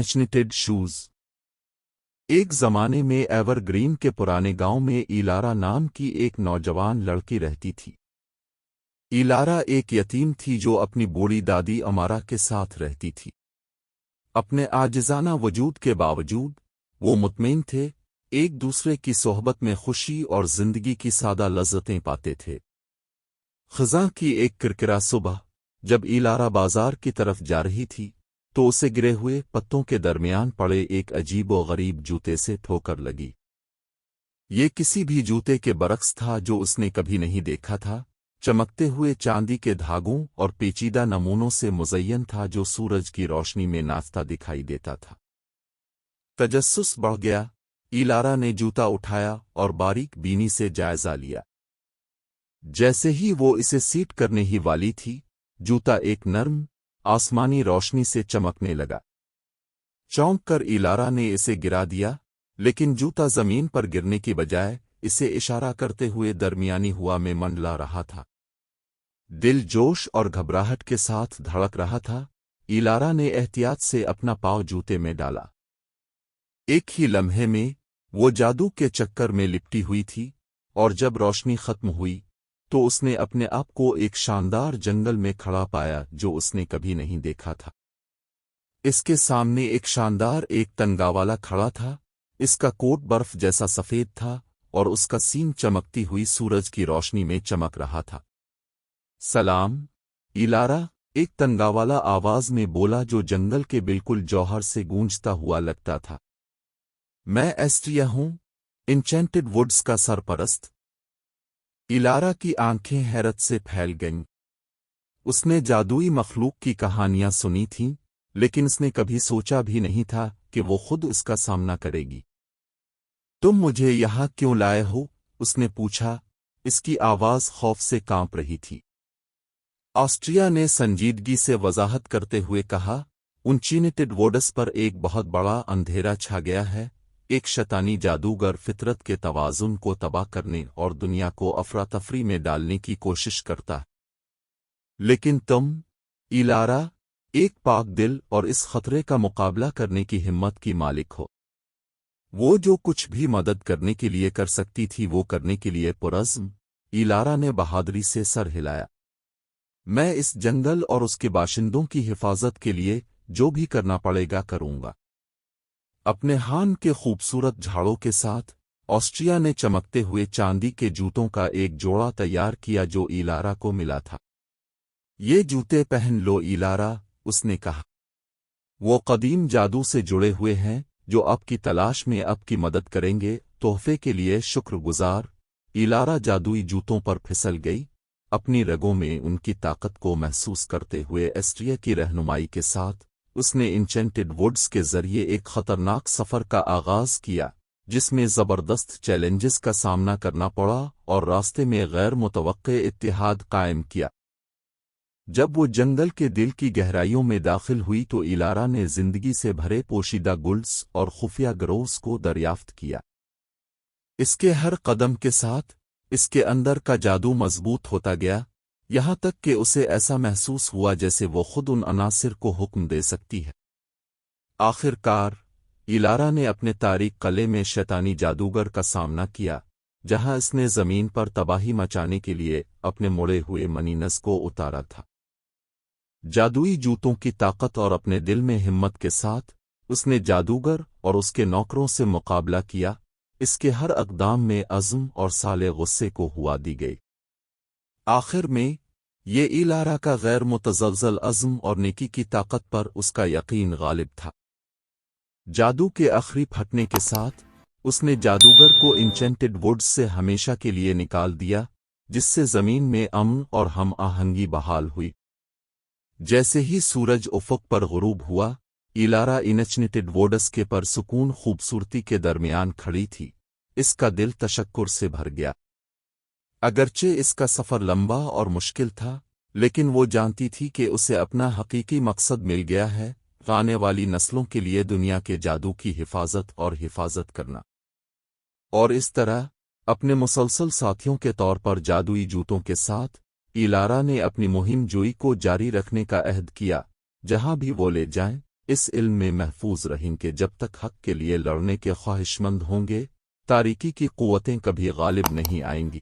इनचनेटेड shoes. एक जमाने में एवरग्रीन के पुराने गांव में इलारा नाम की एक नौजवान लड़की रहती थी। इलारा एक यतीम थी जो अपनी बूढ़ी दादी अमारा के साथ रहती थी। अपने आजिज़ाना वजूद के बावजूद वो मुतमईन थे, एक दूसरे की सोहबत में खुशी और जिंदगी की सादा लज़्ज़तें पाते थे। ख़ज़ां की एक किरकिरा सुबह जब इलारा बाजार की तरफ जा रही थी तो उसे गिरे हुए पत्तों के दरमियान पड़े एक अजीब व गरीब जूते से ठोकर लगी। ये किसी भी जूते के बरक्स था जो उसने कभी नहीं देखा था, चमकते हुए चांदी के धागों और पेचीदा नमूनों से मुज़य्यन था जो सूरज की रोशनी में नाचता दिखाई देता था। तजस्सुस बढ़ गया। इलारा ने जूता उठाया और बारीक बीनी से जायजा लिया। जैसे ही वो इसे सीट करने ही वाली थी, जूता एक नर्म आसमानी रोशनी से चमकने लगा। चौंक कर इलारा ने इसे गिरा दिया, लेकिन जूता जमीन पर गिरने की बजाय इसे इशारा करते हुए दरमियानी हवा में मंडला रहा था। दिल जोश और घबराहट के साथ धड़क रहा था। इलारा ने एहतियात से अपना पाँव जूते में डाला। एक ही लम्हे में वो जादू के चक्कर में लिपटी हुई थी, और जब रोशनी खत्म हुई तो उसने अपने आप को एक शानदार जंगल में खड़ा पाया जो उसने कभी नहीं देखा था। इसके सामने एक शानदार एक तंगावाला खड़ा था। इसका कोट बर्फ जैसा सफेद था और उसका सींग चमकती हुई सूरज की रोशनी में चमक रहा था। सलाम, इलारा, एक तंगावाला आवाज में बोला जो जंगल के बिल्कुल जौहर से गूंजता हुआ लगता था। मैं एस्ट्रिया हूं, इंचेंटेड वुड्स का सरपरस्त। इलारा की आंखें हैरत से फैल गईं। उसने जादुई मखलूक की कहानियां सुनी थीं, लेकिन उसने कभी सोचा भी नहीं था कि वो खुद इसका सामना करेगी। तुम मुझे यहां क्यों लाए हो? उसने पूछा। इसकी आवाज खौफ से कांप रही थी। ऑस्ट्रिया ने संजीदगी से वजाहत करते हुए कहा, उनचीनेटेड वोडस पर एक बहुत बड़ा अंधेरा छा गया है। एक शैतानी जादूगर फितरत के तवाज़ुन को तबाह करने और दुनिया को अफरा तफरी में डालने की कोशिश करता है। लेकिन तुम, इलारा, एक पाक दिल और इस खतरे का मुकाबला करने की हिम्मत की मालिक हो। वो जो कुछ भी मदद करने के लिए कर सकती थी वो करने के लिए पुरज़्म। इलारा ने बहादुरी से सर हिलाया। मैं इस जंगल और उसके बाशिंदों की हिफाजत के लिए जो भी करना पड़ेगा करूंगा। अपने हान के खूबसूरत झाड़ों के साथ ऑस्ट्रिया ने चमकते हुए चांदी के जूतों का एक जोड़ा तैयार किया जो इलारा को मिला था। ये जूते पहन लो इलारा, उसने कहा। वो कदीम जादू से जुड़े हुए हैं जो आपकी तलाश में आपकी मदद करेंगे। तोहफे के लिए शुक्रगुजार। इलारा जादुई जूतों पर फिसल गई, अपनी रगों में उनकी ताकत को महसूस करते हुए एस्ट्रिया की रहनुमाई के साथ उसने इंचेंटेड वुड्स के जरिए एक खतरनाक सफर का आगाज किया, जिसमें जबरदस्त चैलेंजेस का सामना करना पड़ा और रास्ते में गैर मुतवक्के इत्तेहाद कायम किया। जब वो जंगल के दिल की गहराइयों में दाखिल हुई तो इलारा ने जिंदगी से भरे पोशीदा गुल्स और खुफिया गरोज को दरियाफ्त किया। इसके हर कदम के साथ इसके अंदर का जादू मजबूत होता गया, यहां तक कि उसे ऐसा महसूस हुआ जैसे वो खुद उन अनासिर को हुक्म दे सकती है। आखिरकार इलारा ने अपने तारीक कले में शैतानी जादूगर का सामना किया, जहां इसने जमीन पर तबाही मचाने के लिए अपने मुड़े हुए मनीनस को उतारा था। जादुई जूतों की ताकत और अपने दिल में हिम्मत के साथ उसने जादूगर और उसके नौकरों से मुकाबला किया। इसके हर अक़दाम में अज़्म और साले गुस्से को हुआ दी गई। आखिर में ये इलारा का गैर मुतज़लज़ल अज़्म और नेकी की ताकत पर उसका यकीन गालिब था। जादू के आखिरी फटने के साथ उसने जादूगर को इंचेंटेड वुड्स से हमेशा के लिए निकाल दिया, जिससे जमीन में अमन और हम आहंगी बहाल हुई। जैसे ही सूरज उफ़क़ पर गुरूब हुआ, इलारा इनचनेटेड वुड्स के परसुकून खूबसूरती के दरमियान खड़ी थी। इसका दिल तशक्कुर से भर गया। अगरचे इसका सफ़र लंबा और मुश्किल था, लेकिन वो जानती थी कि उसे अपना हकीकी मकसद मिल गया है, आने वाली नस्लों के लिए दुनिया के जादू की हिफाजत करना। और इस तरह अपने मुसलसल साथियों के तौर पर जादुई जूतों के साथ इलारा ने अपनी मुहिम जोई को जारी रखने का अहद किया। जहां भी वो ले जाएं, اس علم میں محفوظ رہیں کہ جب تک حق کے لیے لڑنے کے خواہشمند ہوں گے، تاریکی کی قوتیں کبھی غالب نہیں آئیں گی۔